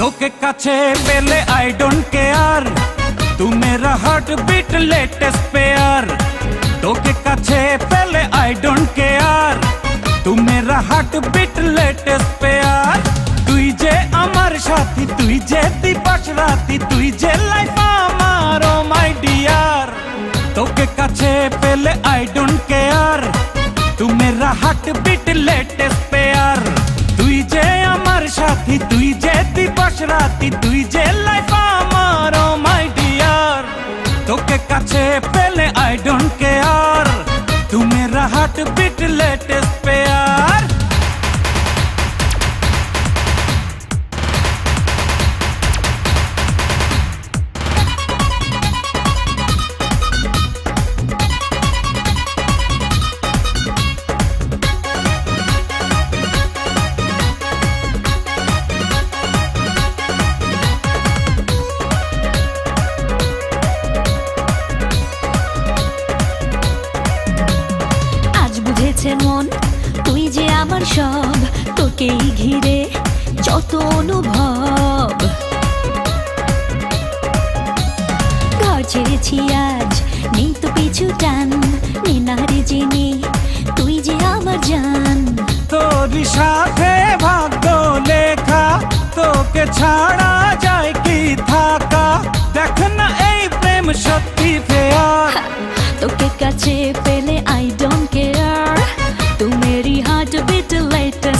তোকে কাছে পেলে আই ডোন্ট কেয়ার, तू मेरा हार्ट बीट लेटेस्ट पेयर। তোকে কাছে পেলে আই ডোন্ট কেয়ার, तू मेरा हार्ट बीट लेटेस्ट पेयर। তুই যে আমার সাথী, তুই যে দিবস রাতি, তুই যে লাইফ আমার ও মাই ডিয়ার। তোকে কাছে পেলে আই ডোন্ট কেয়ার, तू मेरा हार्ट बीट लेटेस्ट पेयर। তুই যে আমার সাথী, তুই যে দিবস রাতি, তুই যে লাইফ আমার ও মাই ডিয়ার। তোকে কাছে পেলে আই ডোন্ট কেয়ার, तू मेरा हार्ट बीट लेटेस्ट पेयर। মন তুই যে আমার সব, তোকেই ঘিরে যত অনুভব। ঘর ছেড়েছি আজ, নেই তো পিছু টান, নিনারে জেনে তুই যে আমার জান। তোরই সাথে ভাগ্য লেখা, তোকে ছাড়া যায় কি থাকা। দেখ না এই প্রেম সত্যি ফেয়ার। তোকে কাছে পেলে আই ডোন্ট কেয়ার, तू मेरी हार्ट बीट लेटेस्ट